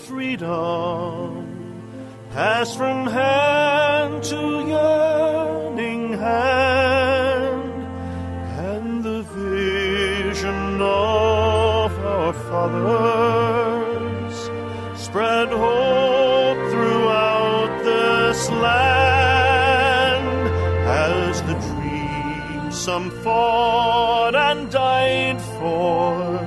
freedom, pass from hand to yearning hand, and the vision of our fathers spread hope throughout this land, as the dream some fought and died for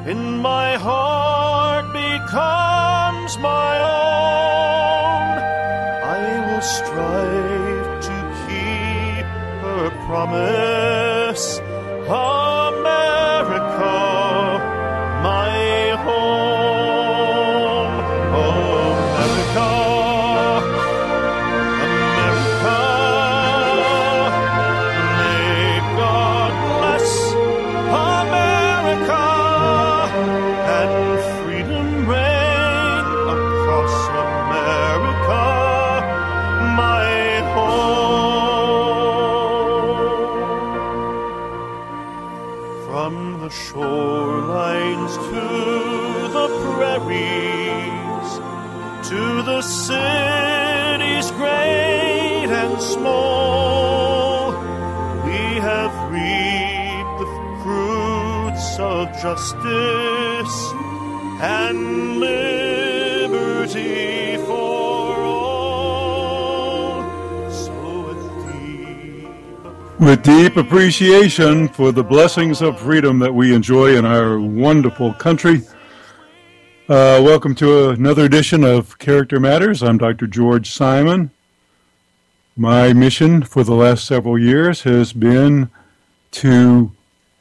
in my heart becomes my own. I will strive to keep her promise, America, my home. America, America, may God bless America, and freedom reign across America, my home. From the shorelines to the prairies, to the cities great and small, we have reaped the fruits of justice and liberty for all. So with deep appreciation for the blessings of freedom that we enjoy in our wonderful country, welcome to another edition of Character Matters. I'm Dr. George Simon. My mission for the last several years has been to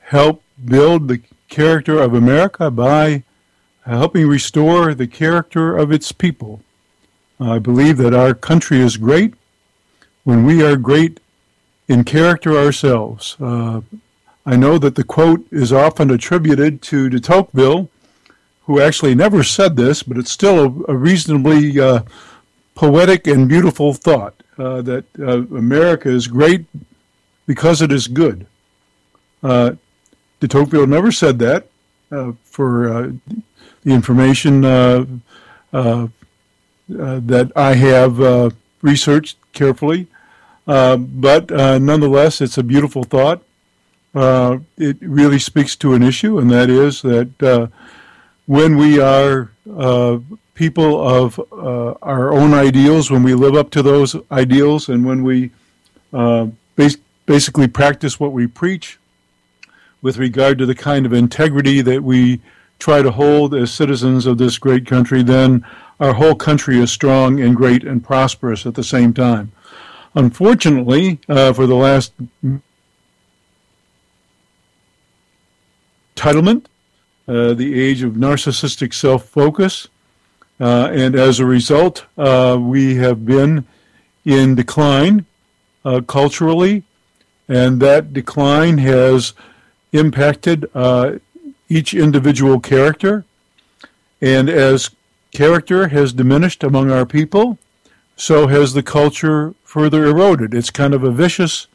help build the character of America by helping restore the character of its people. I believe that our country is great when we are great in character ourselves. I know that the quote is often attributed to de Tocqueville, who actually never said this, but it's still a reasonably poetic and beautiful thought, that America is great because it is good. De Tocqueville never said that. For the information that I have researched carefully, but nonetheless, it's a beautiful thought. It really speaks to an issue, and that is that when we are people of our own ideals, when we live up to those ideals, and when we basically practice what we preach with regard to the kind of integrity that we try to hold as citizens of this great country, then our whole country is strong and great and prosperous at the same time. Unfortunately, for the last entitlement, the age of narcissistic self-focus, and as a result, we have been in decline culturally, and that decline has impacted each individual character, and as character has diminished among our people, so has the culture further eroded. It's kind of a vicious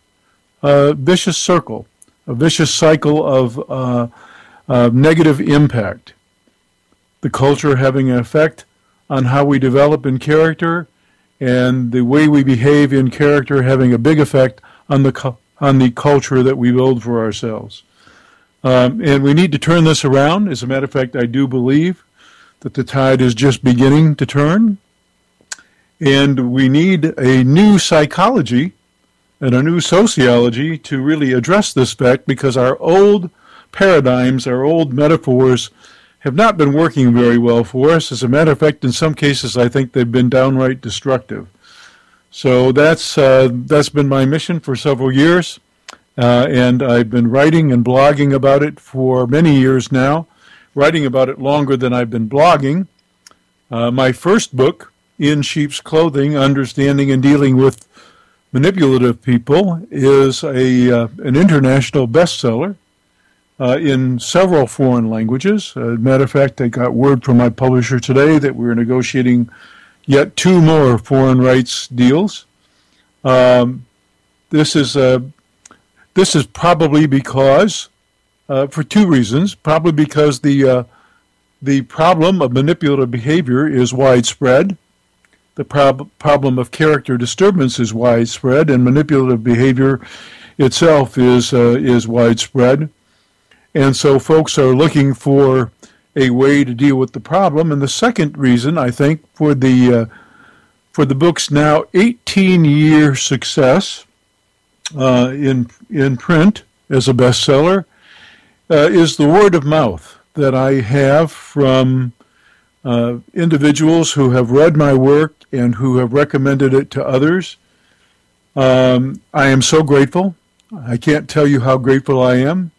circle, a vicious cycle of negative impact. The culture having an effect on how we develop in character, and the way we behave in character having a big effect on the culture that we build for ourselves. And we need to turn this around. As a matter of fact, I do believe that the tide is just beginning to turn. And we need a new psychology and a new sociology to really address this fact, because our old paradigms, our old metaphors have not been working very well for us. As a matter of fact, in some cases, I think they've been downright destructive. So that's been my mission for several years. And I've been writing and blogging about it for many years now, writing about it longer than I've been blogging. My first book, In Sheep's Clothing, Understanding and Dealing with Manipulative People, is an international bestseller in several foreign languages. As a matter of fact, I got word from my publisher today that we're negotiating yet 2 more foreign rights deals. This is probably because, for 2 reasons, probably because the The problem of manipulative behavior is widespread. The problem of character disturbance is widespread, and manipulative behavior itself is widespread. And so folks are looking for a way to deal with the problem. And the second reason, I think, for the book's now 18-year success in print as a bestseller is the word of mouth that I have from individuals who have read my work and who have recommended it to others. I am so grateful. I can't tell you how grateful I am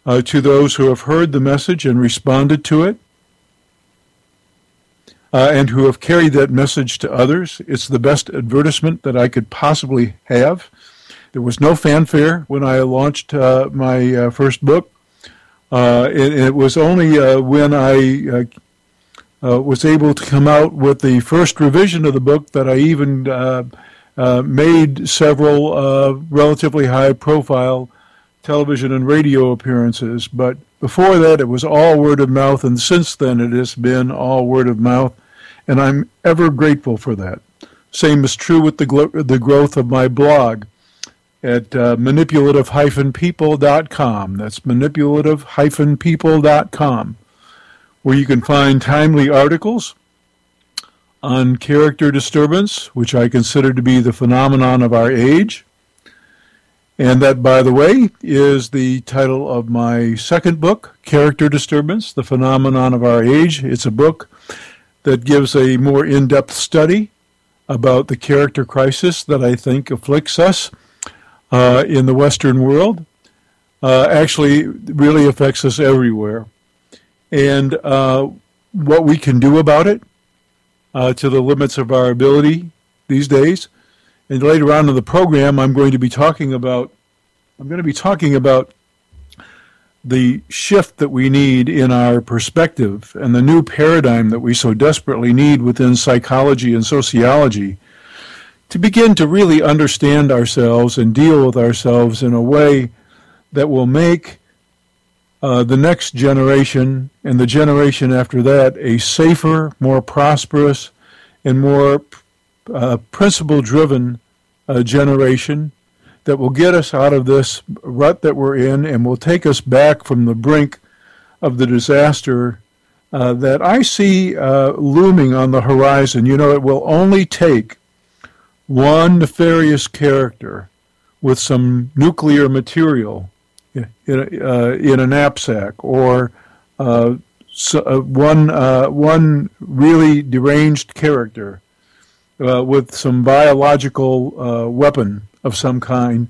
to those who have heard the message and responded to it, and who have carried that message to others. It's the best advertisement that I could possibly have. There was no fanfare when I launched my first book. It was only when I was able to come out with the first revision of the book that I even made several relatively high-profile television and radio appearances. But before that, it was all word of mouth, and since then it has been all word of mouth, and I'm ever grateful for that. Same is true with the growth of my blog at manipulative-people.com. That's manipulative-people.com, where you can find timely articles on character disturbance, which I consider to be the phenomenon of our age. And that, by the way, is the title of my second book, Character Disturbance, The Phenomenon of Our Age. It's a book that gives a more in-depth study about the character crisis that I think afflicts us in the Western world. Actually, really affects us everywhere. And what we can do about it to the limits of our ability these days. And later on in the program, I'm going to be talking about the shift that we need in our perspective and the new paradigm that we so desperately need within psychology and sociology to begin to really understand ourselves and deal with ourselves in a way that will make the next generation and the generation after that a safer, more prosperous, and more principle-driven generation that will get us out of this rut that we're in and will take us back from the brink of the disaster that I see looming on the horizon. You know, it will only take one nefarious character with some nuclear material in a knapsack, or one really deranged character with some biological weapon of some kind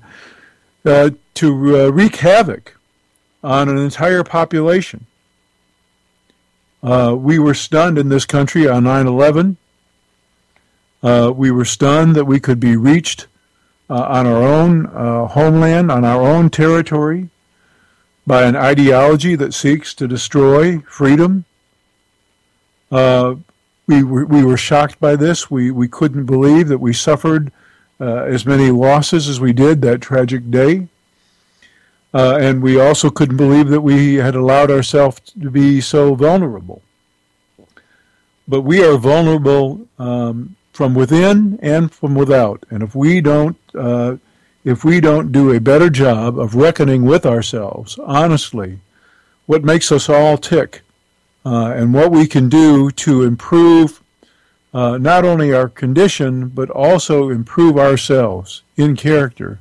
to wreak havoc on an entire population. We were stunned in this country on 9/11. We were stunned that we could be reached on our own homeland, on our own territory, by an ideology that seeks to destroy freedom. We were shocked by this. We couldn't believe that we suffered as many losses as we did that tragic day. And we also couldn't believe that we had allowed ourselves to be so vulnerable. But we are vulnerable from within and from without. And if we don't do a better job of reckoning with ourselves, honestly, what makes us all tick, and what we can do to improve not only our condition, but also improve ourselves in character,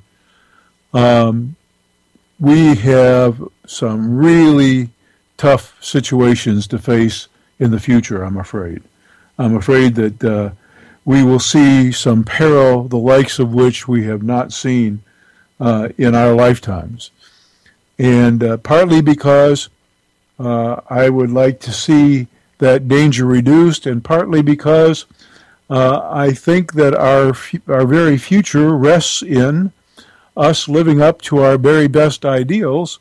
we have some really tough situations to face in the future, I'm afraid. I'm afraid that we will see some peril, the likes of which we have not seen in our lifetimes. And partly because I would like to see that danger reduced, and partly because I think that our very future rests in us living up to our very best ideals.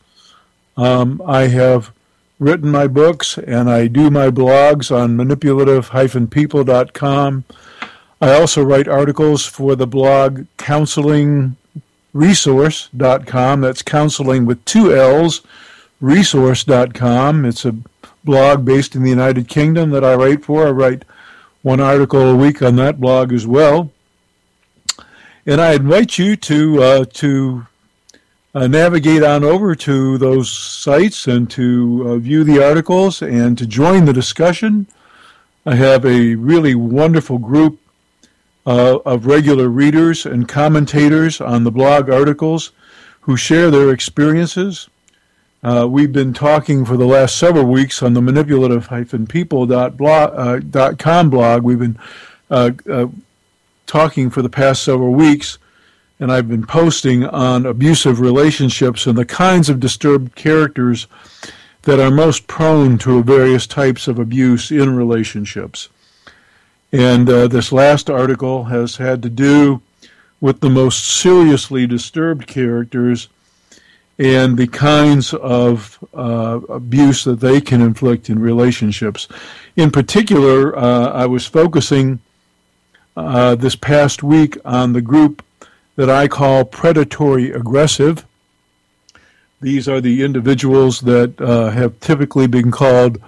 I have written my books and I do my blogs on manipulative-people.com. I also write articles for the blog counselingresource.com. That's counseling with 2 L's, resource.com. It's a blog based in the United Kingdom that I write for. I write one article a week on that blog as well. And I invite you to navigate on over to those sites and to view the articles and to join the discussion. I have a really wonderful group of regular readers and commentators on the blog articles who share their experiences. We've been talking for the last several weeks on the manipulative-people.com blog. We've been talking for the past several weeks, and I've been posting on abusive relationships and the kinds of disturbed characters that are most prone to various types of abuse in relationships. And this last article has had to do with the most seriously disturbed characters and the kinds of abuse that they can inflict in relationships. In particular, I was focusing this past week on the group that I call predatory aggressive. These are the individuals that have typically been called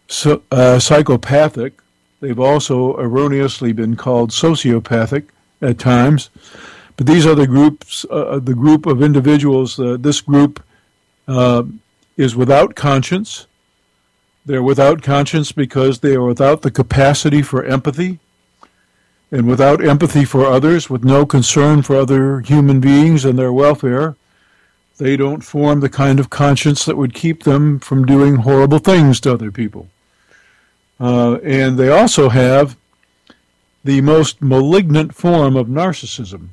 psychopathic. They've also erroneously been called sociopathic at times. But these are the groups, the group of individuals. This group is without conscience. They're without conscience because they are without the capacity for empathy, and without empathy for others, with no concern for other human beings and their welfare. They don't form the kind of conscience that would keep them from doing horrible things to other people. And they also have the most malignant form of narcissism.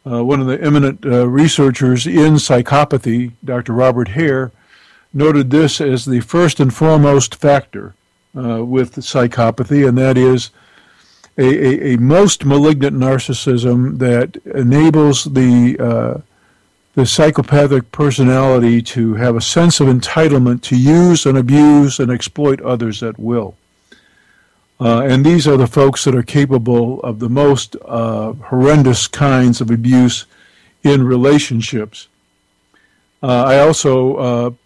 One of the eminent researchers in psychopathy, Dr. Robert Hare, noted this as the first and foremost factor with psychopathy, and that is a most malignant narcissism that enables the psychopathic personality to have a sense of entitlement to use and abuse and exploit others at will. And these are the folks that are capable of the most horrendous kinds of abuse in relationships. I also,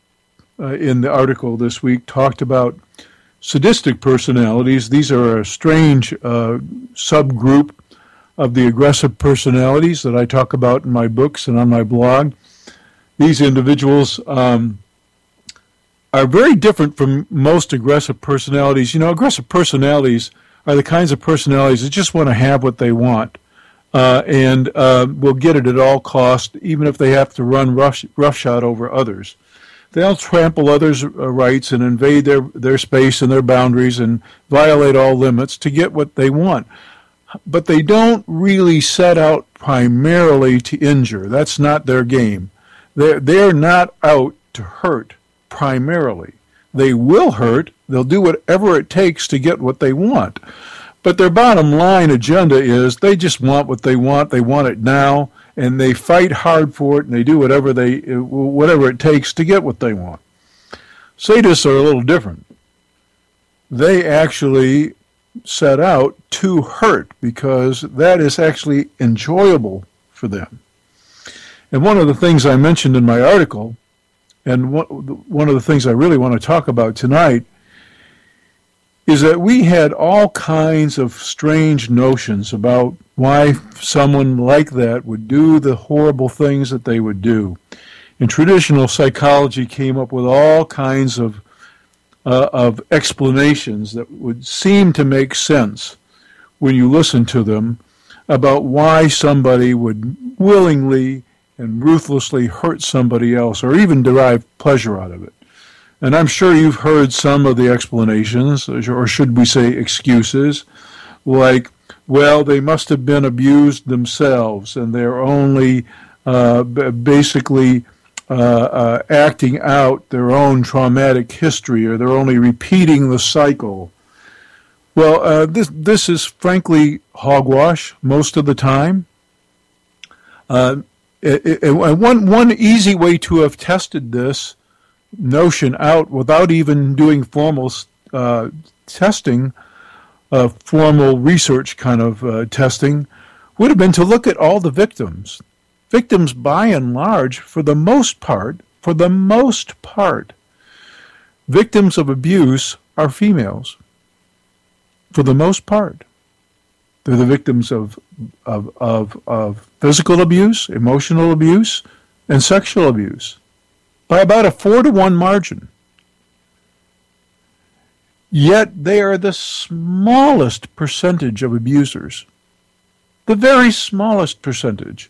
in the article this week, talked about sadistic personalities. These are a strange subgroup of the aggressive personalities that I talk about in my books and on my blog. These individuals are very different from most aggressive personalities. You know, aggressive personalities are the kinds of personalities that just want to have what they want and will get it at all costs, even if they have to run roughshod over others. They'll trample others' rights and invade their space and their boundaries and violate all limits to get what they want. But they don't really set out primarily to injure. That's not their game. They're not out to hurt primarily. They will hurt. They'll do whatever it takes to get what they want. But their bottom line agenda is they just want what they want. They want it now. And they fight hard for it, and they do whatever it takes to get what they want. Sadists are a little different. They actually set out to hurt because that is actually enjoyable for them. And one of the things I mentioned in my article, and one of the things I really want to talk about tonight, is that we had all kinds of strange notions about why someone like that would do the horrible things that they would do. And traditional psychology came up with all kinds of explanations that would seem to make sense when you listen to them about why somebody would willingly and ruthlessly hurt somebody else or even derive pleasure out of it. And I'm sure you've heard some of the explanations, or should we say excuses, like, well, they must have been abused themselves and they're only basically acting out their own traumatic history, or they're only repeating the cycle. Well, this is frankly hogwash most of the time. One easy way to have tested this notion out without even doing formal testing, formal research kind of testing, would have been to look at all the victims. Victims, by and large, for the most part, victims of abuse are females, for the most part. They're the victims of physical abuse, emotional abuse, and sexual abuse by about a 4-to-1 margin. Yet they are the smallest percentage of abusers, the very smallest percentage.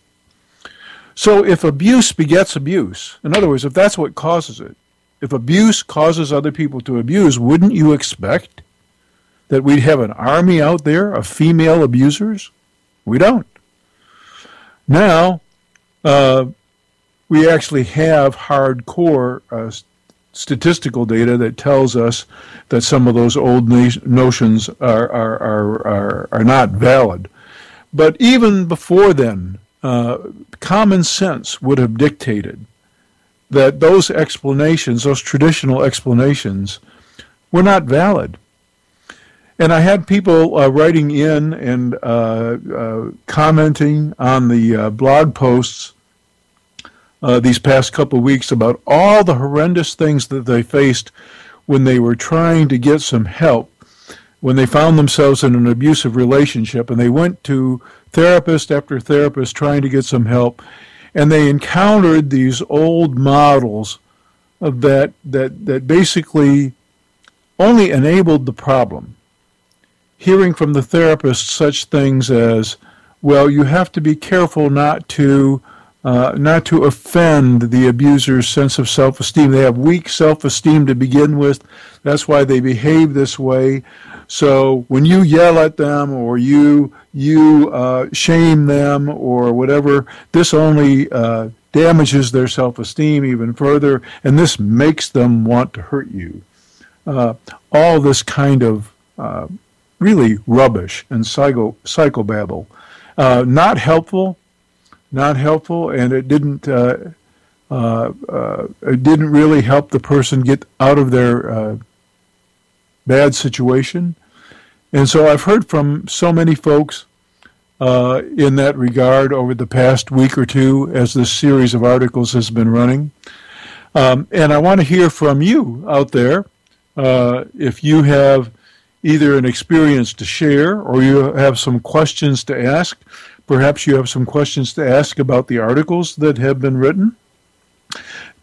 So if abuse begets abuse, in other words, if that's what causes it, if abuse causes other people to abuse, wouldn't you expect that we'd have an army out there of female abusers? We don't. Now, we actually have hardcore statistical data that tells us that some of those old notions are not valid. But even before then, common sense would have dictated that those explanations, those traditional explanations, were not valid. And I had people writing in and commenting on the blog posts these past couple of weeks about all the horrendous things that they faced when they were trying to get some help, when they found themselves in an abusive relationship, and they went to therapist after therapist trying to get some help, and they encountered these old models that basically only enabled the problem. Hearing from the therapist such things as, well, you have to be careful not to offend the abuser's sense of self-esteem. They have weak self-esteem to begin with. That's why they behave this way. So when you yell at them or you shame them or whatever, this only damages their self-esteem even further, and this makes them want to hurt you. All this kind of really rubbish and psychobabble. Not helpful, and it didn't really help the person get out of their bad situation. And so I've heard from so many folks in that regard over the past week or two as this series of articles has been running. And I want to hear from you out there if you have either an experience to share or you have some questions to ask. Perhaps you have some questions to ask about the articles that have been written.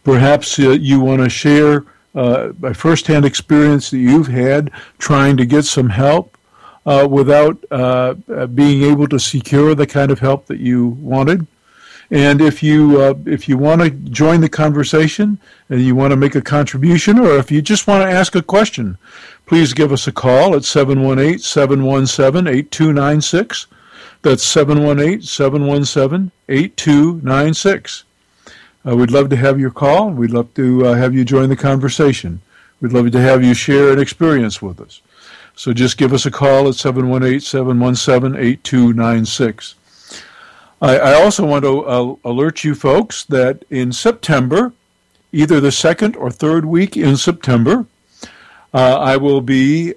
Perhaps you want to share a firsthand experience that you've had trying to get some help without being able to secure the kind of help that you wanted. And if you want to join the conversation and you want to make a contribution, or if you just want to ask a question, please give us a call at 718-717-8296. That's 718-717-8296. We'd love to have your call. We'd love to have you join the conversation. We'd love to have you share an experience with us. So just give us a call at 718-717-8296. I also want to alert you folks that in September, either the second or third week in September, I will be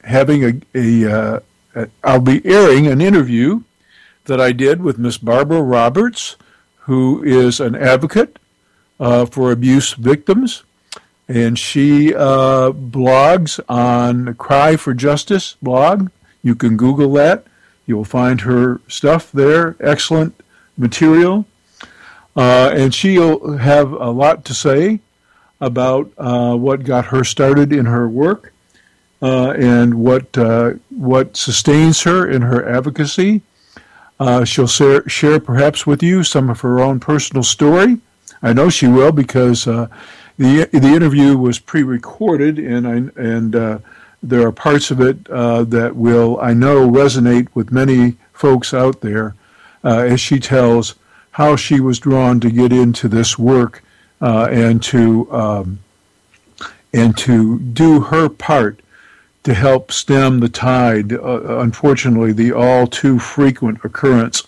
having I'll be airing an interview that I did with Miss Barbara Roberts, who is an advocate for abuse victims, and she blogs on Cry for Justice blog. You can Google that. You'll find her stuff there, excellent material, and she'll have a lot to say about what got her started in her work and what sustains her in her advocacy. She'll share perhaps with you some of her own personal story. I know she will because the interview was pre-recorded, and there are parts of it that will, I know, resonate with many folks out there as she tells how she was drawn to get into this work and to do her part to help stem the tide, unfortunately, the all too frequent occurrence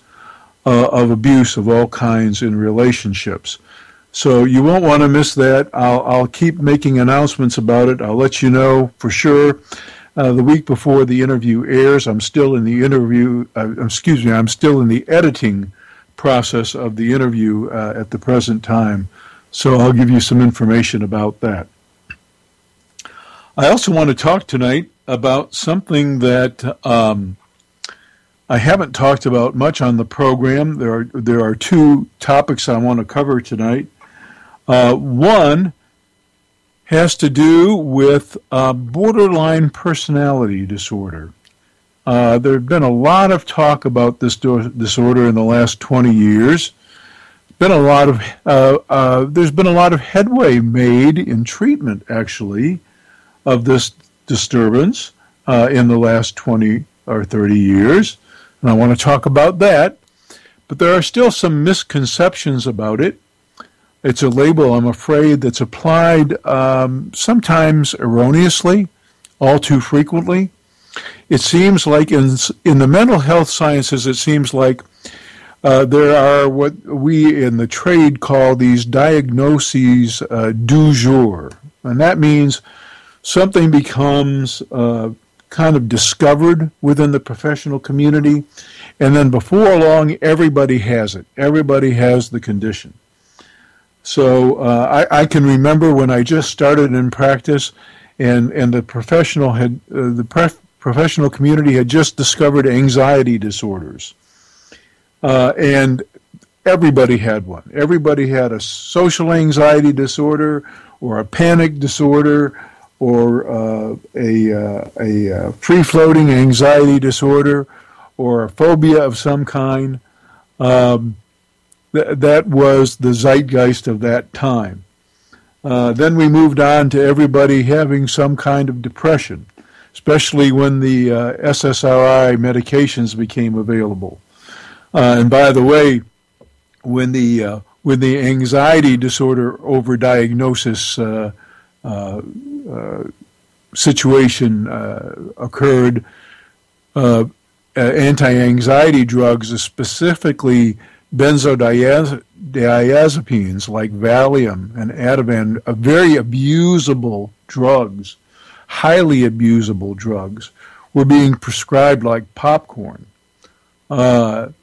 of abuse of all kinds in relationships. So you won't want to miss that. I'll keep making announcements about it. I'll let you know for sure. The week before the interview airs, I'm still in the I'm still in the editing process of the interview at the present time. So I'll give you some information about that. I also want to talk tonight about something that I haven't talked about much on the program. There are two topics I want to cover tonight. One has to do with borderline personality disorder. There's been a lot of talk about this disorder in the last 20 years. There's been a lot of headway made in treatment, actually, of this disturbance in the last 20 or 30 years. And I want to talk about that. But there are still some misconceptions about it. It's a label, I'm afraid, that's applied sometimes erroneously, all too frequently. It seems like in the mental health sciences, it seems like there are what we in the trade call these diagnoses du jour. And that means something becomes kind of discovered within the professional community, and then before long, everybody has it. Everybody has the condition. So I can remember when I just started in practice, and the professional community had just discovered anxiety disorders, and everybody had one. Everybody had a social anxiety disorder, or a panic disorder, or a free-floating anxiety disorder, or a phobia of some kind. That was the zeitgeist of that time. Then we moved on to everybody having some kind of depression, especially when the SSRI medications became available. And by the way, when the anxiety disorder overdiagnosis situation occurred, anti-anxiety drugs, specifically benzodiazepines like Valium and Ativan, very abusable drugs, highly abusable drugs, were being prescribed like popcorn and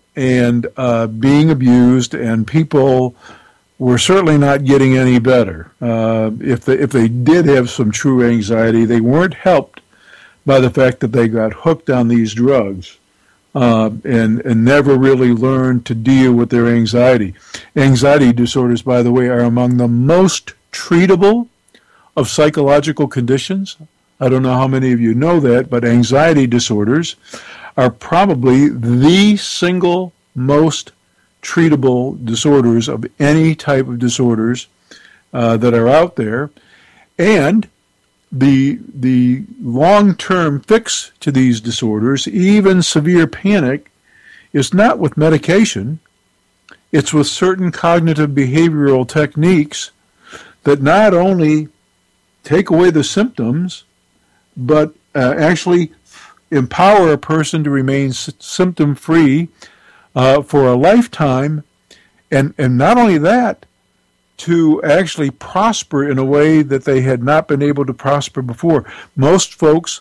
being abused, and people were certainly not getting any better. If they did have some true anxiety, they weren't helped by the fact that they got hooked on these drugs. And never really learned to deal with their anxiety. Anxiety disorders, by the way, are among the most treatable of psychological conditions. I don't know how many of you know that, but anxiety disorders are probably the single most treatable disorders of any type of disorders that are out there. And the long-term fix to these disorders, even severe panic, is not with medication. It's with certain cognitive behavioral techniques that not only take away the symptoms, but actually empower a person to remain symptom-free for a lifetime, and not only that, to actually prosper in a way that they had not been able to prosper before. Most folks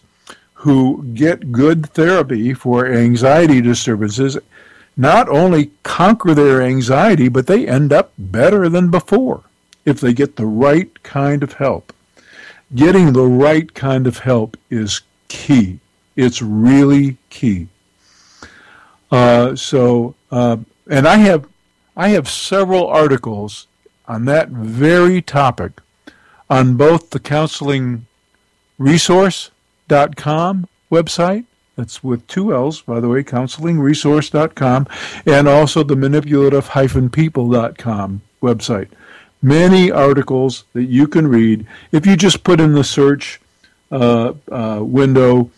who get good therapy for anxiety disturbances not only conquer their anxiety, but they end up better than before if they get the right kind of help. Getting the right kind of help is key. It's really key. And I have several articles on that very topic on both the counselingresource.com website, that's with two L's, by the way, counselingresource.com, and also the manipulative-people.com website. Many articles that you can read. If you just put in the search window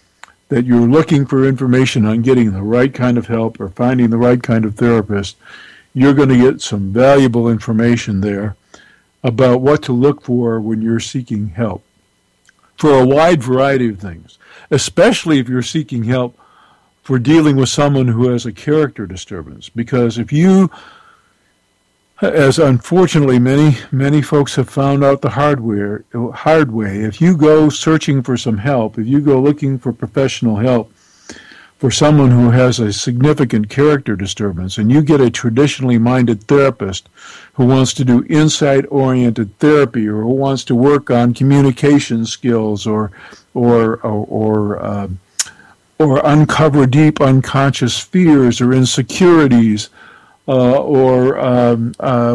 that you're looking for information on getting the right kind of help or finding the right kind of therapist, you're going to get some valuable information there about what to look for when you're seeking help for a wide variety of things, especially if you're seeking help for dealing with someone who has a character disturbance. Because if you, as unfortunately many folks have found out the hard way, if you go searching for some help, if you go looking for professional help for someone who has a significant character disturbance, and you get a traditionally minded therapist who wants to do insight-oriented therapy, or who wants to work on communication skills, or uncover deep unconscious fears or insecurities, or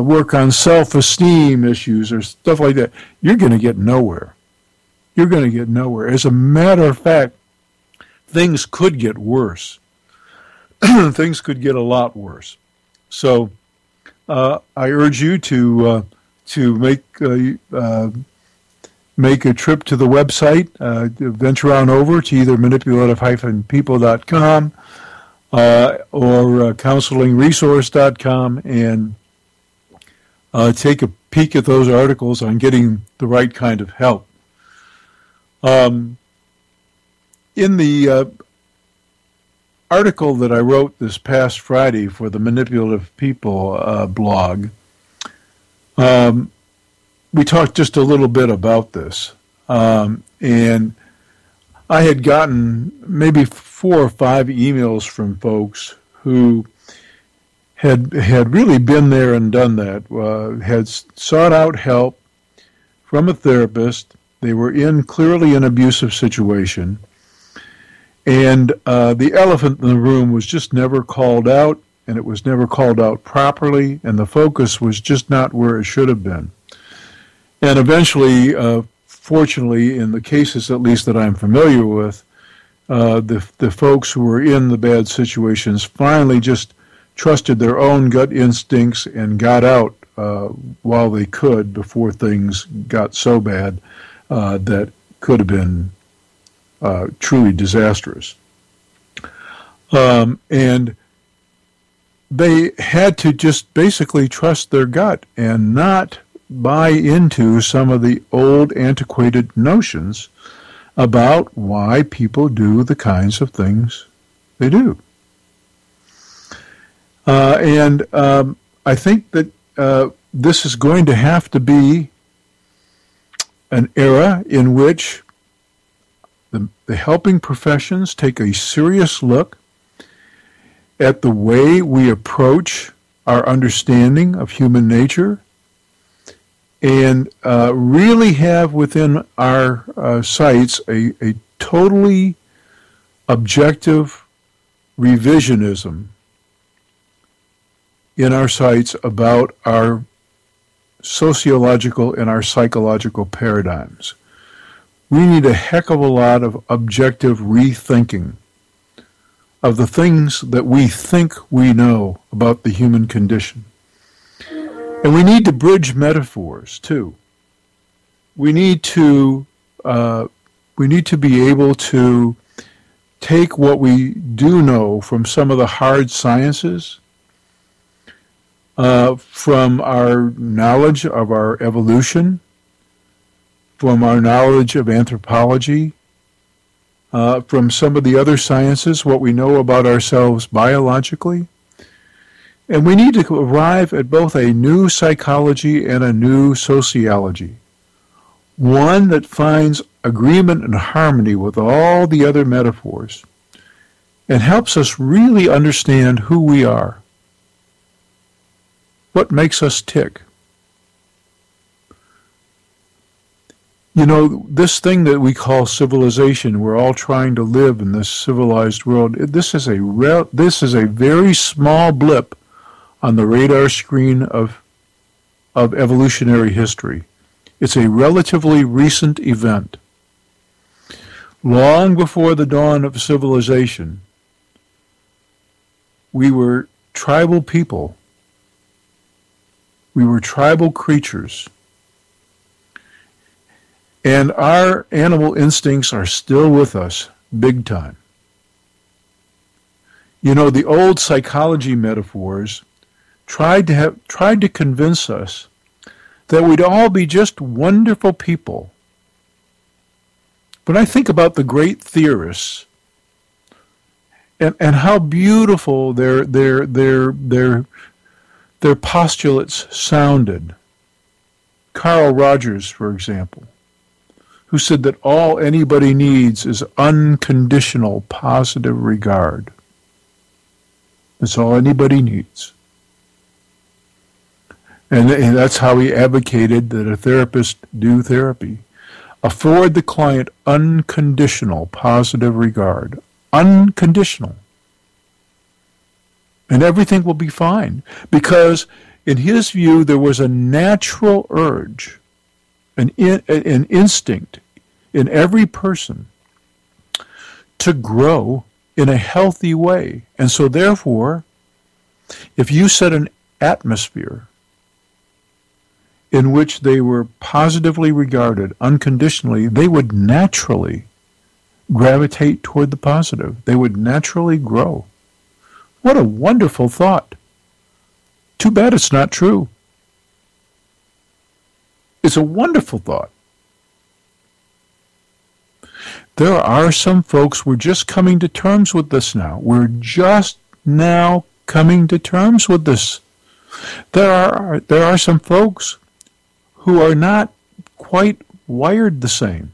work on self-esteem issues or stuff like that, you're going to get nowhere. You're going to get nowhere. As a matter of fact, things could get worse. Things could get a lot worse. So I urge you to make a trip to the website, venture on over to either manipulative-people.com or counselingresource.com and take a peek at those articles on getting the right kind of help. In the article that I wrote this past Friday for the Manipulative People blog, we talked just a little bit about this. And I had gotten maybe 4 or 5 emails from folks who had really been there and done that, had sought out help from a therapist. They were in clearly an abusive situation. And the elephant in the room was just never called out, and it was never called out properly, and the focus was just not where it should have been. And eventually, fortunately, in the cases at least that I'm familiar with, the folks who were in the bad situations finally just trusted their own gut instincts and got out while they could before things got so bad that could have been truly disastrous. And they had to just basically trust their gut and not buy into some of the old antiquated notions about why people do the kinds of things they do. And I think that this is going to have to be an era in which the helping professions take a serious look at the way we approach our understanding of human nature and really have within our sights a totally objective revisionism in our sights about our sociological and our psychological paradigms. We need a heck of a lot of objective rethinking of the things that we think we know about the human condition. And we need to bridge metaphors, too. We need to be able to take what we do know from some of the hard sciences, from our knowledge of our evolution, from our knowledge of anthropology, from some of the other sciences, what we know about ourselves biologically. And we need to arrive at both a new psychology and a new sociology, one that finds agreement and harmony with all the other metaphors and helps us really understand who we are, what makes us tick. You know, this thing that we call civilization, we're all trying to live in this civilized world, this is a very small blip on the radar screen of evolutionary history. It's a relatively recent event. Long before the dawn of civilization, we were tribal people. We were tribal creatures. And our animal instincts are still with us, big time. You know, the old psychology metaphors tried to convince us that we'd all be just wonderful people. When I think about the great theorists and how beautiful their postulates sounded, Carl Rogers, for example, who said that all anybody needs is unconditional positive regard. That's all anybody needs. And that's how he advocated that a therapist do therapy. Afford the client unconditional positive regard. Unconditional. And everything will be fine. Because in his view, there was a natural urge, an instinct in every person to grow in a healthy way. And so therefore, if you set an atmosphere in which they were positively regarded unconditionally, they would naturally gravitate toward the positive. They would naturally grow. What a wonderful thought. Too bad it's not true. It's a wonderful thought. There are some folks, we're just coming to terms with this now. We're just now coming to terms with this. There are some folks who are not quite wired the same.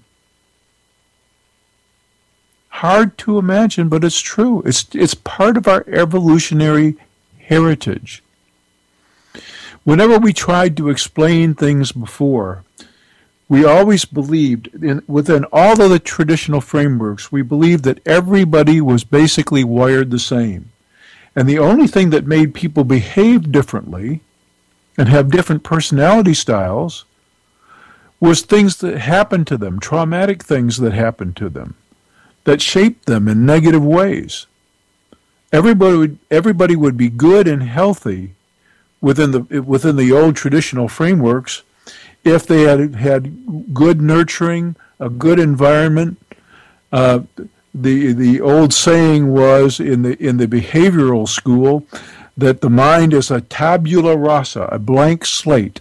Hard to imagine, but it's true. It's part of our evolutionary heritage. Whenever we tried to explain things before, we always believed, within all of the traditional frameworks, we believed that everybody was basically wired the same. And the only thing that made people behave differently and have different personality styles was things that happened to them, traumatic things that happened to them, that shaped them in negative ways. Everybody would be good and healthy within the old traditional frameworks if they had good nurturing, a good environment. The old saying was in the behavioral school that the mind is a tabula rasa, a blank slate,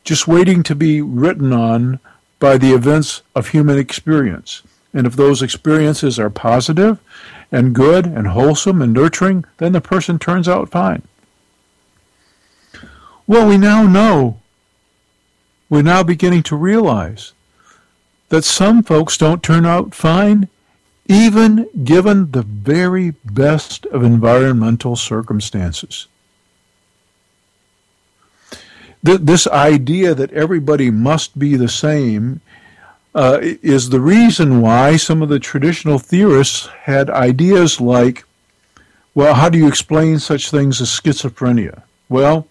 just waiting to be written on by the events of human experience. And if those experiences are positive and good and wholesome and nurturing, then the person turns out fine. Well, we now know, we're now beginning to realize that some folks don't turn out fine, even given the very best of environmental circumstances. This idea that everybody must be the same is the reason why some of the traditional theorists had ideas like, well, how do you explain such things as schizophrenia? Well,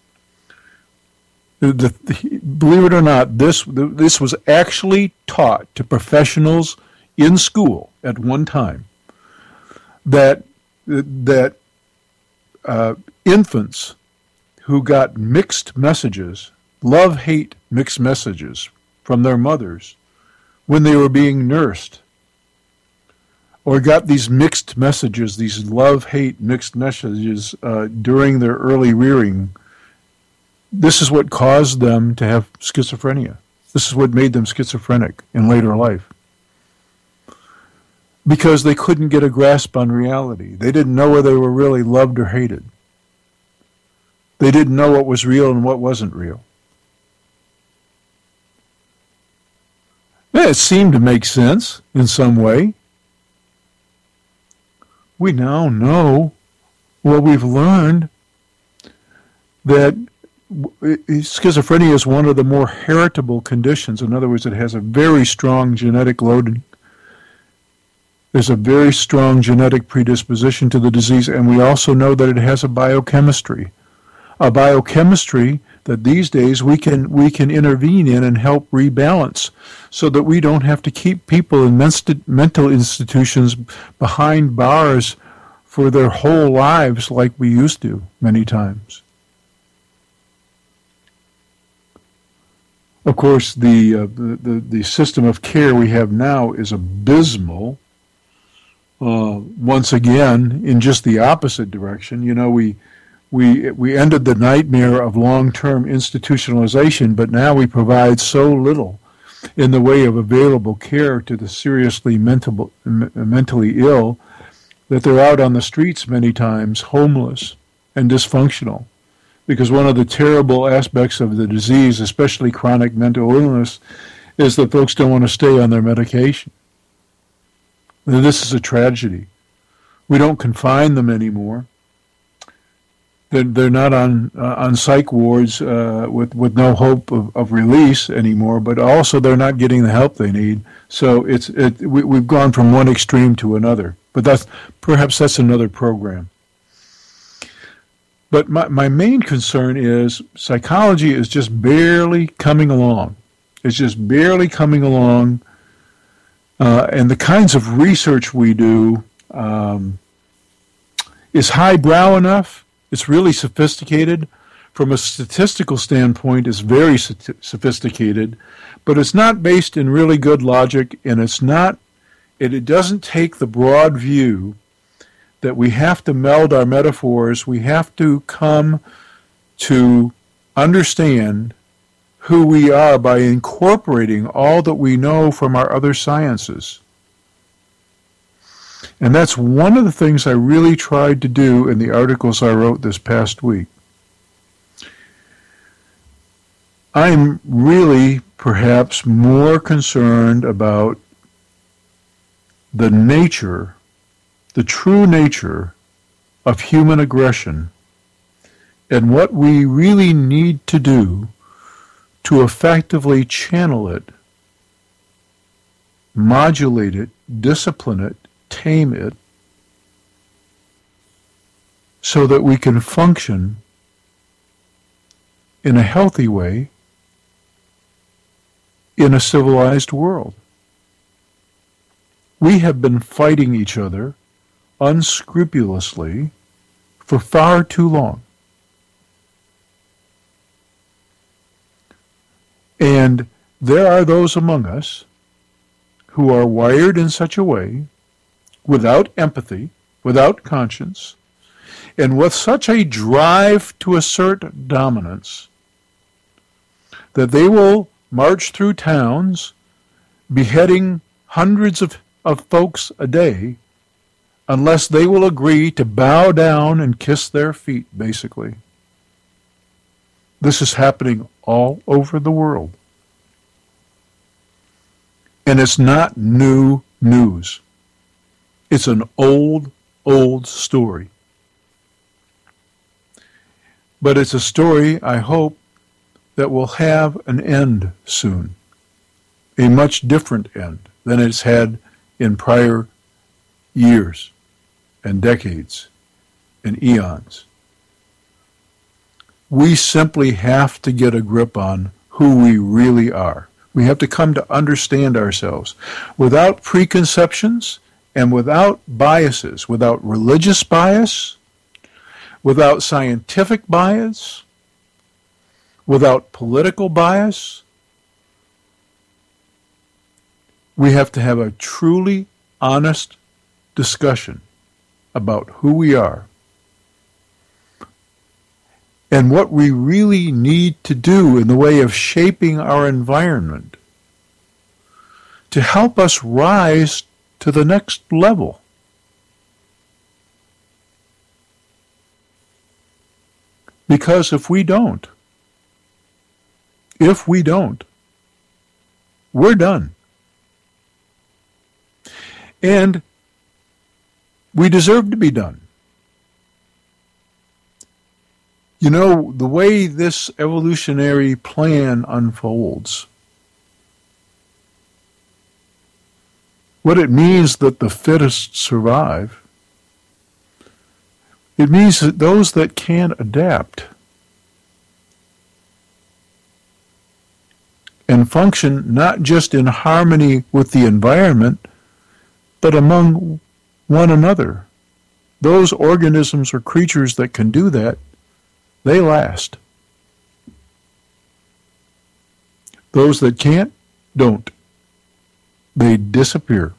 believe it or not, this was actually taught to professionals in school at one time, that infants who got mixed messages, love-hate mixed messages from their mothers when they were being nursed, or got these mixed messages, these love-hate mixed messages during their early rearing, this is what caused them to have schizophrenia. This is what made them schizophrenic in later life. Because they couldn't get a grasp on reality. They didn't know whether they were really loved or hated. They didn't know what was real and what wasn't real. It seemed to make sense in some way. We now know, well, we've learned that schizophrenia is one of the more heritable conditions. In other words, it has a very strong genetic loading. There's a very strong genetic predisposition to the disease, and we also know that it has a biochemistry that these days we can intervene in and help rebalance, so that we don't have to keep people in mental institutions behind bars for their whole lives like we used to many times. Of course, the system of care we have now is abysmal. Once again, in just the opposite direction. You know, we ended the nightmare of long-term institutionalization, but now we provide so little in the way of available care to the seriously mentally ill that they're out on the streets many times, homeless and dysfunctional. Because one of the terrible aspects of the disease, especially chronic mental illness, is that folks don't want to stay on their medication. And this is a tragedy. We don't confine them anymore. They're not on psych wards with no hope of release anymore, but also they're not getting the help they need. So we've gone from one extreme to another. But perhaps that's another program. But my main concern is psychology is just barely coming along. It's just barely coming along, and the kinds of research we do is highbrow enough. It's really sophisticated. From a statistical standpoint, it's very sophisticated, but it's not based in really good logic, and it doesn't take the broad view that we have to meld our metaphors. We have to come to understand who we are by incorporating all that we know from our other sciences. And that's one of the things I really tried to do in the articles I wrote this past week. I'm really perhaps more concerned about the nature, the true nature of human aggression and what we really need to do to effectively channel it, modulate it, discipline it, tame it, so that we can function in a healthy way in a civilized world. We have been fighting each other unscrupulously for far too long. And there are those among us who are wired in such a way, without empathy, without conscience, and with such a drive to assert dominance, that they will march through towns, beheading hundreds of folks a day, unless they will agree to bow down and kiss their feet, basically. This is happening all over the world. And it's not new news. It's an old, old story. But it's a story, I hope, that will have an end soon. A much different end than it's had in prior years and decades and eons. We simply have to get a grip on who we really are. We have to come to understand ourselves without preconceptions and without biases, without religious bias, without scientific bias, without political bias. We have to have a truly honest discussion about who we are and what we really need to do in the way of shaping our environment to help us rise to the next level. Because if we don't, we're done. And we deserve to be done. You know, the way this evolutionary plan unfolds, what it means that the fittest survive, it means that those that can adapt and function not just in harmony with the environment, but among one another. Those organisms or creatures that can do that, they last. Those that can't, don't. They disappear.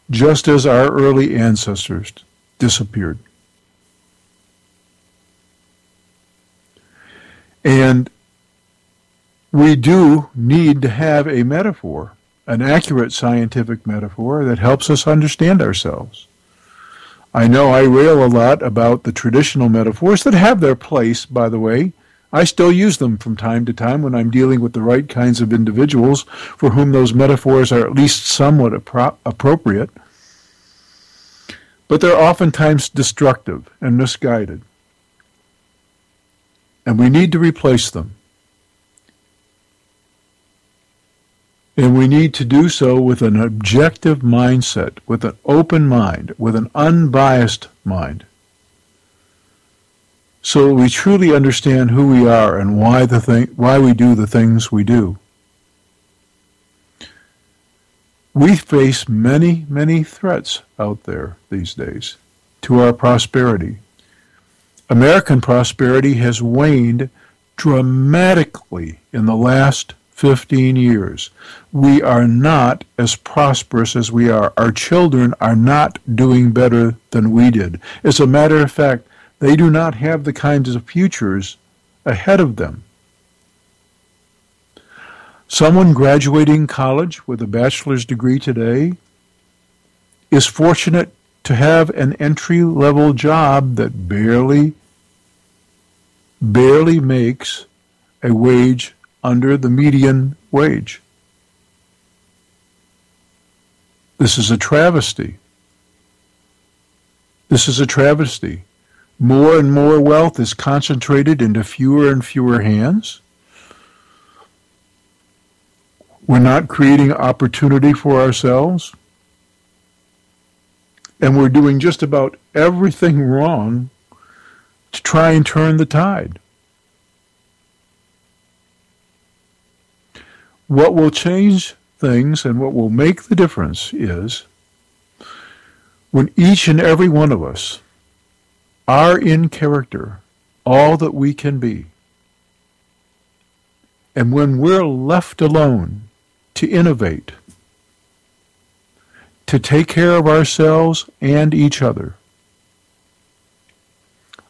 Just as our early ancestors disappeared. And we do need to have a metaphor, an accurate scientific metaphor that helps us understand ourselves. I know I rail a lot about the traditional metaphors that have their place, by the way. I still use them from time to time when I'm dealing with the right kinds of individuals for whom those metaphors are at least somewhat appropriate. But they're oftentimes destructive and misguided. And we need to replace them. And we need to do so with an objective mindset, with an open mind, with an unbiased mind, so that we truly understand who we are and why we do the things we do. We face many, many threats out there these days to our prosperity. American prosperity has waned dramatically in the last 15 years. We are not as prosperous as we are. Our children are not doing better than we did. As a matter of fact, they do not have the kinds of futures ahead of them. Someone graduating college with a bachelor's degree today is fortunate to have an entry-level job that barely makes a wage under the median wage. This is a travesty. This is a travesty. More and more wealth is concentrated into fewer and fewer hands. We're not creating opportunity for ourselves. And we're doing just about everything wrong to try and turn the tide. What will change things and what will make the difference is when each and every one of us are in character all that we can be. And when we're left alone to innovate, to take care of ourselves and each other,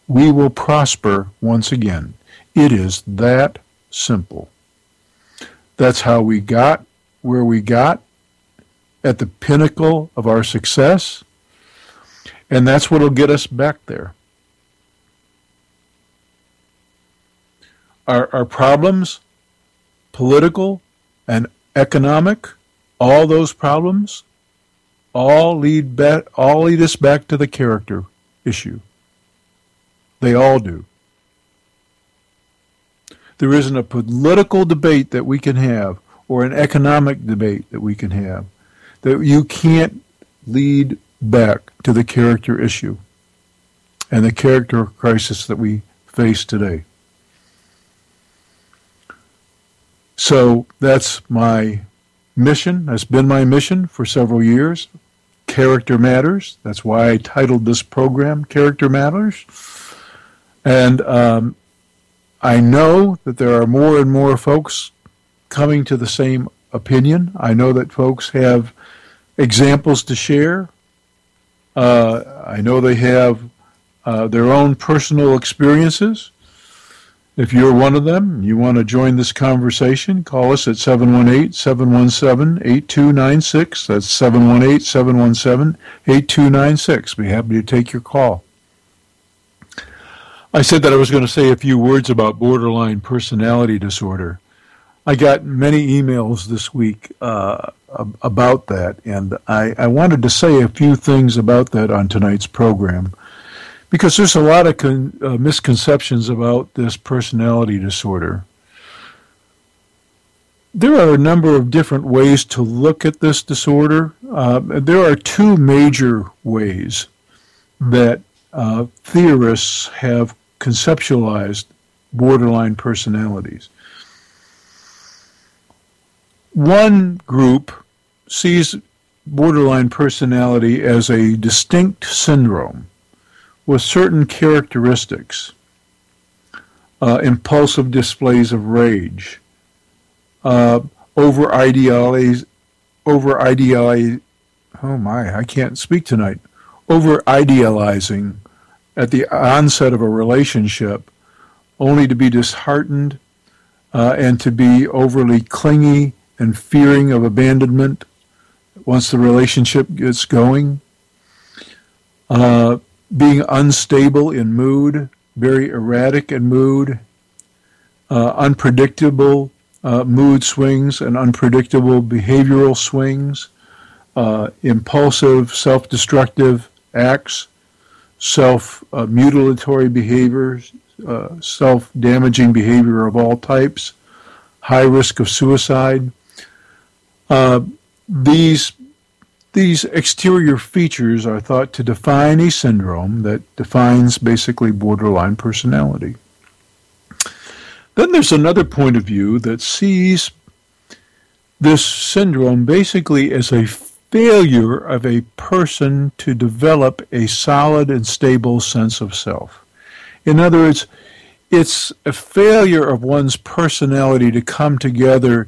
we will prosper once again. It is that simple. That's how we got where we got at the pinnacle of our success, and that's what will get us back there. Our problems, political and economic, all those problems, all lead us back to the character issue. They all do. There isn't a political debate that we can have or an economic debate that we can have that you can't lead back to the character issue and the character crisis that we face today. So that's my mission. That's been my mission for several years. Character Matters. That's why I titled this program Character Matters. And I know that there are more and more folks coming to the same opinion. I know that folks have examples to share. I know they have their own personal experiences. If you're one of them and you want to join this conversation, call us at 718-717-8296. That's 718-717-8296. Be happy to take your call. I said that I was going to say a few words about borderline personality disorder. I got many emails this week about that, and I wanted to say a few things about that on tonight's program, because there's a lot of misconceptions about this personality disorder. There are a number of different ways to look at this disorder. There are two major ways that theorists have conceptualized borderline personalities. One group sees borderline personality as a distinct syndrome with certain characteristics, impulsive displays of rage, over-idealizing, at the onset of a relationship, only to be disheartened and to be overly clingy and fearing of abandonment once the relationship gets going, being unstable in mood, very erratic in mood, unpredictable mood swings and unpredictable behavioral swings, impulsive, self-destructive acts, self-mutilatory behaviors, self-damaging behavior of all types, high risk of suicide. These exterior features are thought to define a syndrome that defines basically borderline personality. Then there's another point of view that sees this syndrome basically as a failure of a person to develop a solid and stable sense of self. In other words, it's a failure of one's personality to come together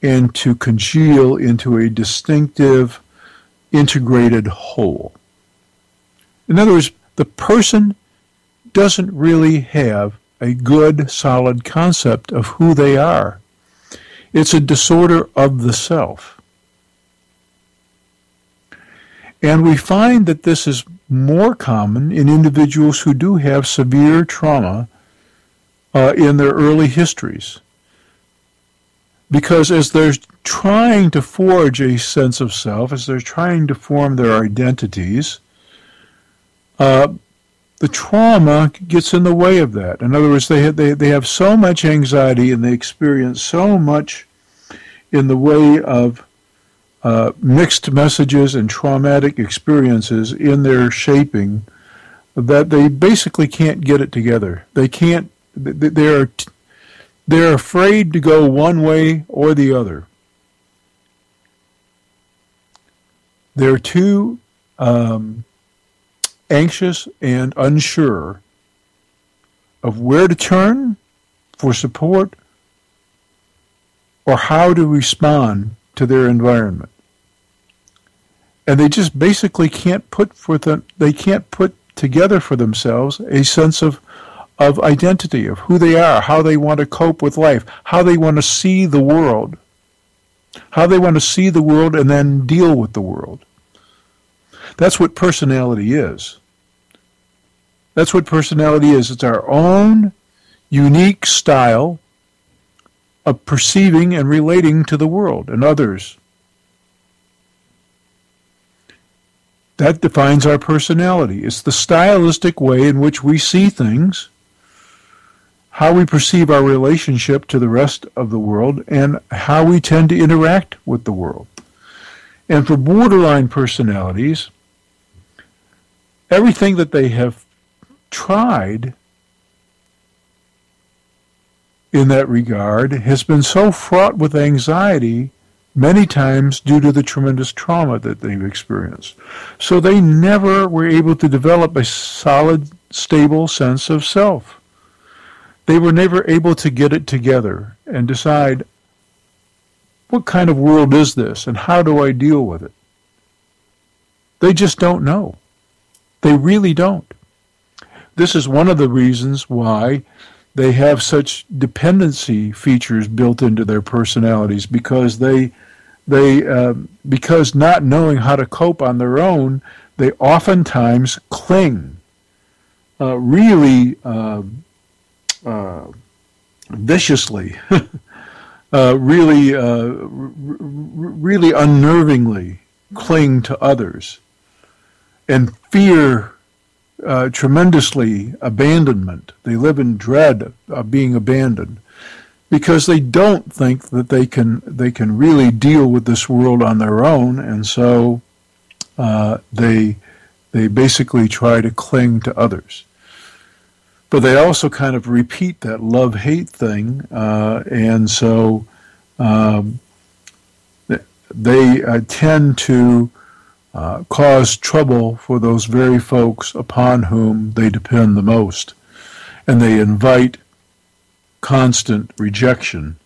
and to congeal into a distinctive, integrated whole. In other words, the person doesn't really have a good, solid concept of who they are. It's a disorder of the self. And we find that this is more common in individuals who do have severe trauma in their early histories. Because as they're trying to forge a sense of self, as they're trying to form their identities, the trauma gets in the way of that. In other words, they have so much anxiety and they experience so much in the way of mixed messages and traumatic experiences in their shaping that they basically can't get it together. They can't. They're afraid to go one way or the other. They're too anxious and unsure of where to turn for support or how to respond to their environment. And they just basically can't put together for themselves a sense of identity, of who they are, how they want to cope with life, how they want to see the world, and then deal with the world. That's what personality is. That's what personality is. It's our own unique style of perceiving and relating to the world and others. That defines our personality. It's the stylistic way in which we see things, how we perceive our relationship to the rest of the world, and how we tend to interact with the world. And for borderline personalities, everything that they have tried in that regard has been so fraught with anxiety many times due to the tremendous trauma that they've experienced. So they never were able to develop a solid, stable sense of self. They were never able to get it together and decide, what kind of world is this and how do I deal with it? They just don't know. They really don't. This is one of the reasons why they have such dependency features built into their personalities, because because not knowing how to cope on their own, they oftentimes cling really viciously, really unnervingly cling to others and fear tremendously abandonment. They live in dread of being abandoned because they don't think that they can really deal with this world on their own, and so they basically try to cling to others. But they also kind of repeat that love-hate thing, and so they tend to cause trouble for those very folks upon whom they depend the most. And they invite constant rejection,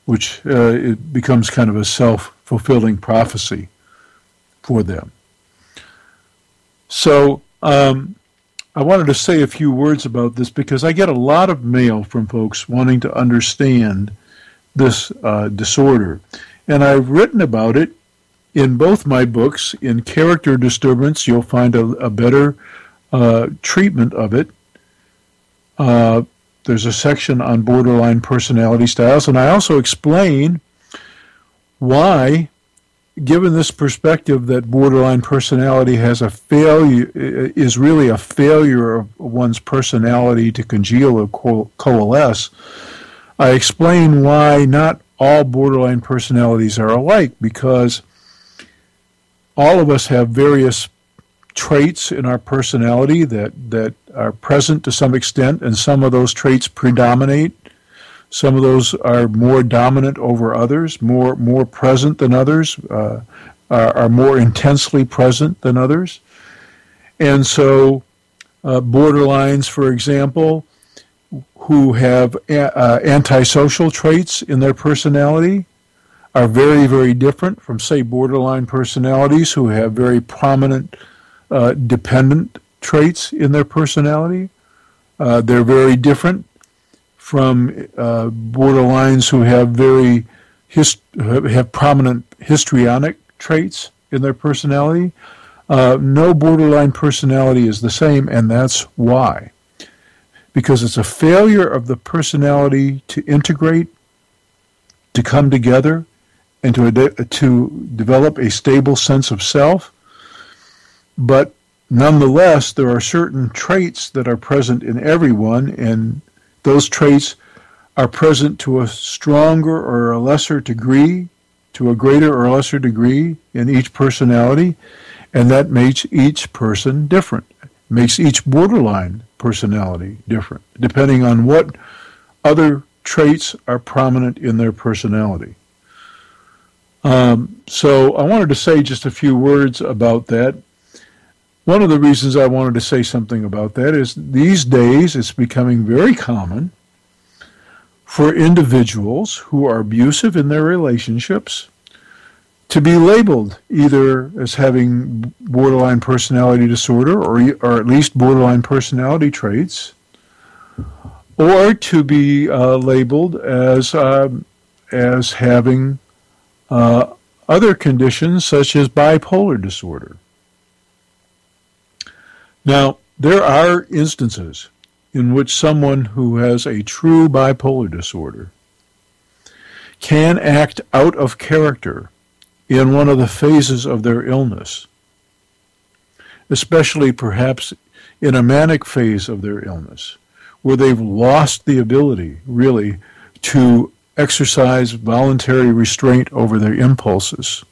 which it becomes kind of a self-fulfilling prophecy for them. So I wanted to say a few words about this because I get a lot of mail from folks wanting to understand this disorder. And I've written about it in both my books. In Character Disturbance, you'll find a better treatment of it. there's a section on borderline personality styles, and I also explain why, given this perspective that borderline personality has a failure, is really a failure of one's personality to congeal or coalesce, I explain why not all borderline personalities are alike, because all of us have various traits in our personality that are present to some extent, and some of those traits predominate. Some of those are more dominant over others, more present than others, are more intensely present than others. And so borderlines, for example, who have antisocial traits in their personality are very, very different from, say, borderline personalities who have very prominent dependent traits in their personality. They're very different from borderlines who have have prominent histrionic traits in their personality. No borderline personality is the same, and that's why. Because it's a failure of the personality to integrate, to come together, and to develop a stable sense of self. But nonetheless, there are certain traits that are present in everyone, and those traits are present to a stronger or a lesser degree, to a greater or lesser degree in each personality, and that makes each person different, makes each borderline personality different, depending on what other traits are prominent in their personality. So I wanted to say just a few words about that. One of the reasons I wanted to say something about that is these days it's becoming very common for individuals who are abusive in their relationships to be labeled either as having borderline personality disorder or at least borderline personality traits, or to be labeled as having other conditions such as bipolar disorder. Now, there are instances in which someone who has a true bipolar disorder can act out of character in one of the phases of their illness, especially perhaps in a manic phase of their illness, where they've lost the ability, really, to exercise voluntary restraint over their impulses.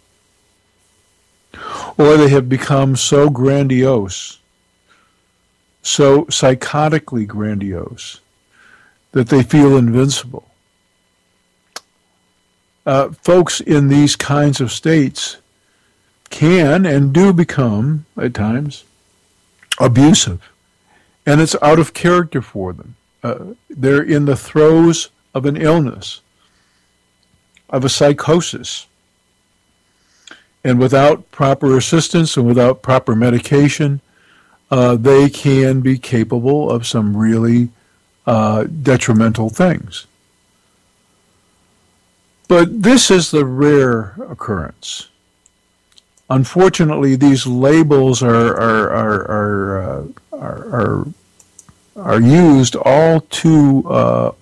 Or they have become so grandiose, so psychotically grandiose, that they feel invincible. Folks in these kinds of states can and do become, at times, abusive. And it's out of character for them. They're in the throes of an illness, of a psychosis. And without proper assistance and without proper medication, they can be capable of some really detrimental things. But this is the rare occurrence. Unfortunately, these labels are used all too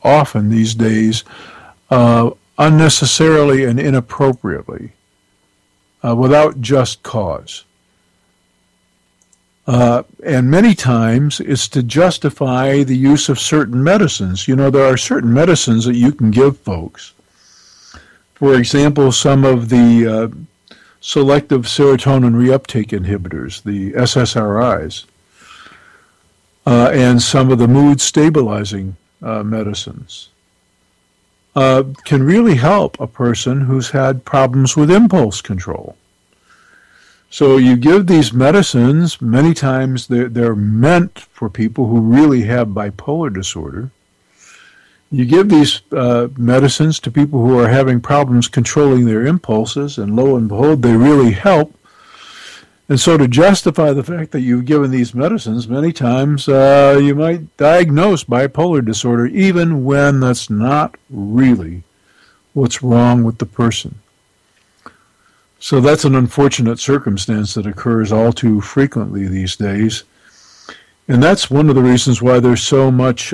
often these days, unnecessarily and inappropriately, without just cause. And many times it's to justify the use of certain medicines. You know, there are certain medicines that you can give folks. For example, some of the selective serotonin reuptake inhibitors, the SSRIs, and some of the mood stabilizing medicines can really help a person who's had problems with impulse control. So you give these medicines, many times they're meant for people who really have bipolar disorder. You give these medicines to people who are having problems controlling their impulses, and lo and behold, they really help. And so to justify the fact that you've given these medicines, many times you might diagnose bipolar disorder even when that's not really what's wrong with the person. So that's an unfortunate circumstance that occurs all too frequently these days. And that's one of the reasons why there's so much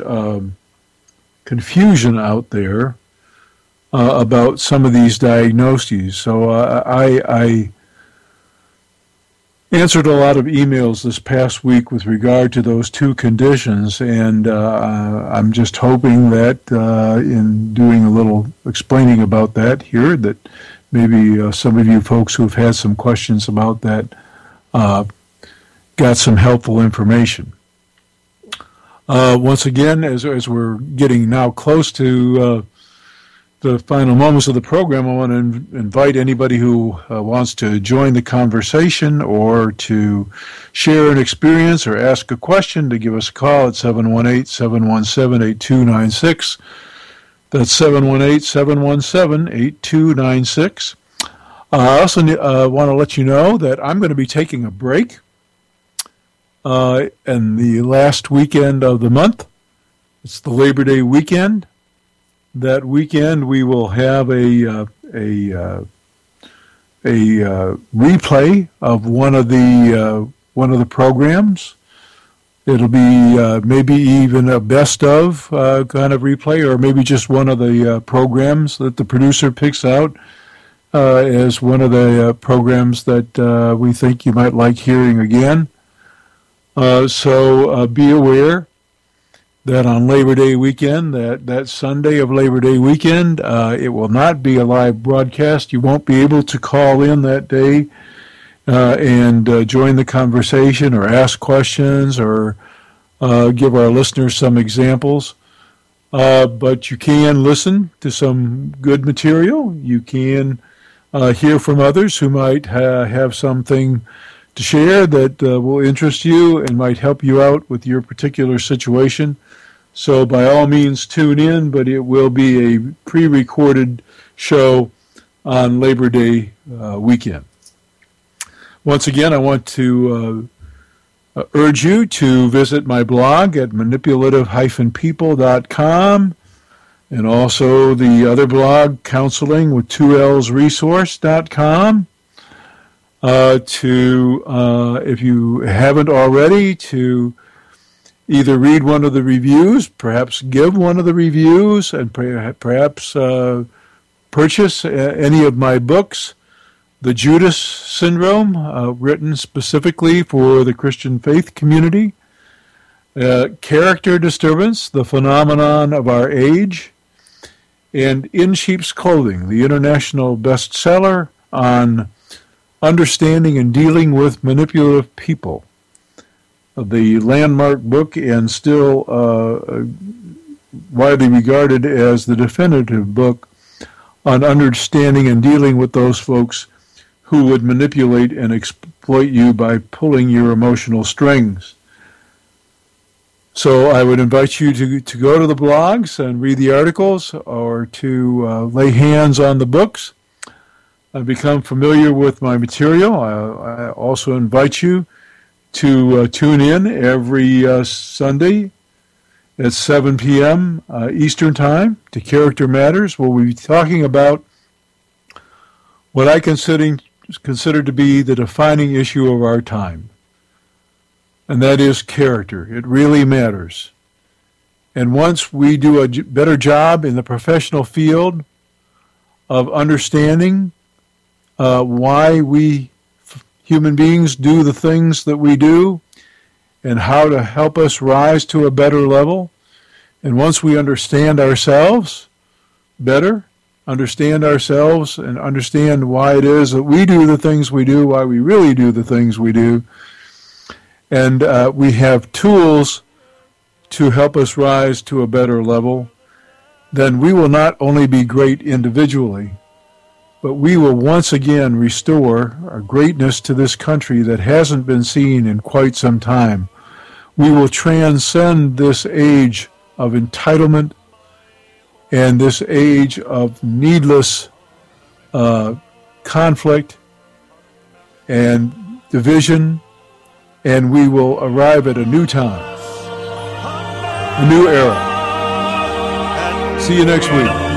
confusion out there about some of these diagnoses. So I answered a lot of emails this past week with regard to those two conditions, and I'm just hoping that in doing a little explaining about that here, that maybe some of you folks who have had some questions about that got some helpful information. Once again, as we're getting now close to the final moments of the program, I want to invite anybody who wants to join the conversation or to share an experience or ask a question to give us a call at 718-717-8296. That's 718-717-8296. I also want to let you know that I'm going to be taking a break in the last weekend of the month. It's the Labor Day weekend. That weekend we will have a replay of one of the programs. It'll be maybe even a best of kind of replay, or maybe just one of the programs that the producer picks out as one of the programs that we think you might like hearing again. So be aware that on Labor Day weekend, that Sunday of Labor Day weekend, it will not be a live broadcast. You won't be able to call in that day and join the conversation or ask questions or give our listeners some examples. But you can listen to some good material. You can hear from others who might have something to share that will interest you and might help you out with your particular situation. So by all means, tune in, but it will be a pre-recorded show on Labor Day weekend. Once again, I want to urge you to visit my blog at manipulative-people.com, and also the other blog, counselingwith2lsresource.com. If you haven't already, to either read one of the reviews, perhaps give one of the reviews, and perhaps purchase any of my books. The Judas Syndrome, written specifically for the Christian faith community. Character Disturbance, the Phenomenon of Our Age. And In Sheep's Clothing, the international bestseller on understanding and dealing with manipulative people. The landmark book, and still widely regarded as the definitive book on understanding and dealing with those folks who would manipulate and exploit you by pulling your emotional strings. So I would invite you to go to the blogs and read the articles, or to lay hands on the books and become familiar with my material. I also invite you to tune in every Sunday at 7 p.m. Eastern Time to Character Matters, where we'll be talking about what I consider to be the defining issue of our time, and that is character. It really matters. And once we do a better job in the professional field of understanding why we human beings do the things that we do and how to help us rise to a better level, and once we understand ourselves better, understand ourselves and understand why it is that we do the things we do, why we really do the things we do, and we have tools to help us rise to a better level, then we will not only be great individually, but we will once again restore a greatness to this country that hasn't been seen in quite some time. We will transcend this age of entitlement and this age of needless conflict and division, and we will arrive at a new time, a new era. See you next week.